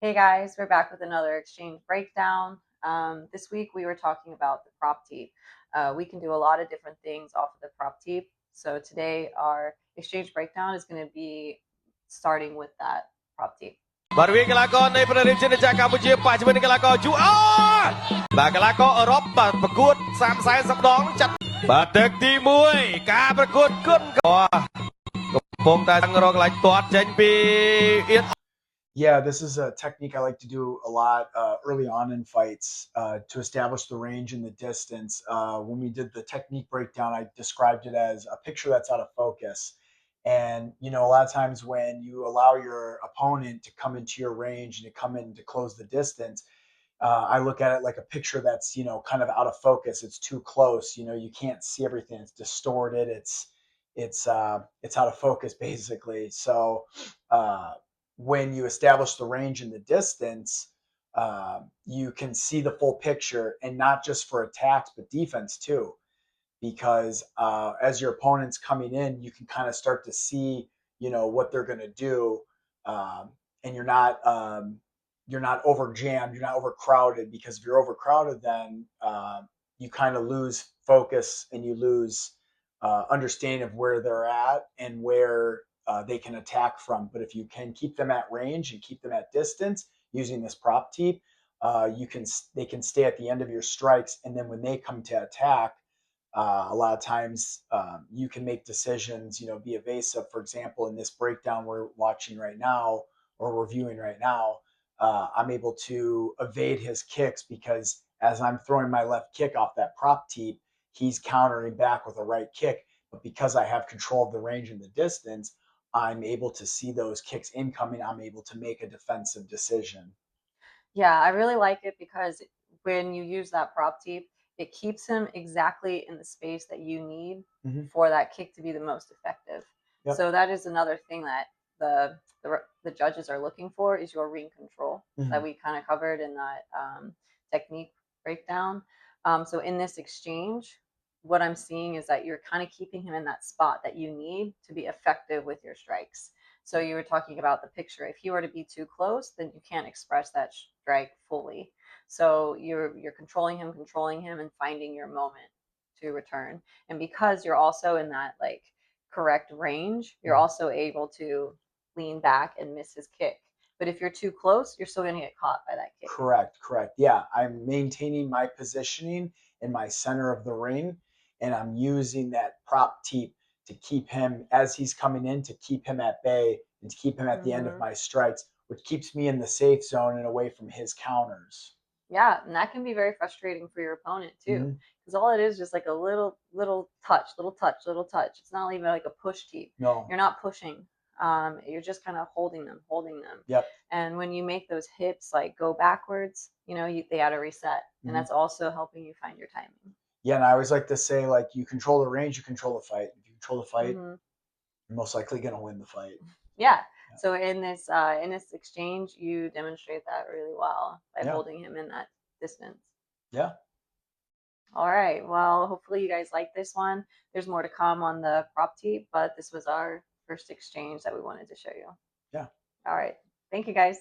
Hey guys, we're back with another exchange breakdown. This week we were talking about the prop teep. We can do a lot of different things off of the prop teep. So today our exchange breakdown is going to be starting with that prop teep. បាទវាកីឡាករនៃប្រទេសជាតិកម្ពុជាប៉ះជាមួយនឹងកីឡាករជូអូបាទកីឡាករអឺរ៉ុបបាទប្រកួត30-40ដងចាត់បាទទឹកទី1ការប្រកួតគុណកំពុងតែរកកន្លែងទាត់ចេញពីអៀន Yeah, this is a technique I like to do a lot early on in fights to establish the range and the distance. When we did the technique breakdown, I described it as a picture that's out of focus. And, you know, a lot of times when you allow your opponent to come into your range and to come in to close the distance, I look at it like a picture that's, you know, kind of out of focus. It's too close. You know, you can't see everything. It's distorted. It's out of focus basically. So, when you establish the range and the distance, you can see the full picture, and not just for attacks, but defense too. Because as your opponent's coming in, you can kind of start to see, you know, what they're going to do, and you're not over jammed, you're not overcrowded. Because if you're overcrowded, then you kind of lose focus and you lose understanding of where they're at and where they can attack from. But if you can keep them at range and keep them at distance using this prop teep, they can stay at the end of your strikes, and then when they come to attack, a lot of times you can make decisions, you know, be evasive. For example, in this breakdown we're watching right now or reviewing right now, I'm able to evade his kicks because as I'm throwing my left kick off that prop teep, he's countering back with a right kick. But because I have control of the range and the distance, I'm able to see those kicks incoming. I'm able to make a defensive decision. Yeah, I really like it because when you use that prop teep, it keeps him exactly in the space that you need for that kick to be the most effective. Yep. So that is another thing that the judges are looking for is your ring control that we kind of covered in that technique breakdown. So in this exchange, what I'm seeing is that you're kind of keeping him in that spot that you need to be effective with your strikes. So you were talking about the picture. If you were to be too close, then you can't express that strike fully. So you're controlling him and finding your moment to return. And because you're also in that like correct range, you're also able to lean back and miss his kick. But if you're too close, you're still going to get caught by that kick. Correct. Yeah, I'm maintaining my positioning in my center of the ring, and I'm using that prop teep to keep him as he's coming in, to keep him at bay and to keep him at the end of my strikes, which keeps me in the safe zone and away from his counters. Yeah, and that can be very frustrating for your opponent too, because all it is just like a little touch. It's not even like a push teep. No, you're not pushing. You're just kind of holding them. Yep. And when you make those hips like go backwards, you know, they got to reset, and that's also helping you find your timing. Yeah, and I always like to say, like, you control the range, you control the fight. If you control the fight, you're most likely going to win the fight. Yeah. So in this exchange, you demonstrate that really well by holding him in that distance. Yeah. All right. Well, hopefully you guys like this one. There's more to come on the prop teep, but this was our first exchange that we wanted to show you. Yeah. All right. Thank you guys.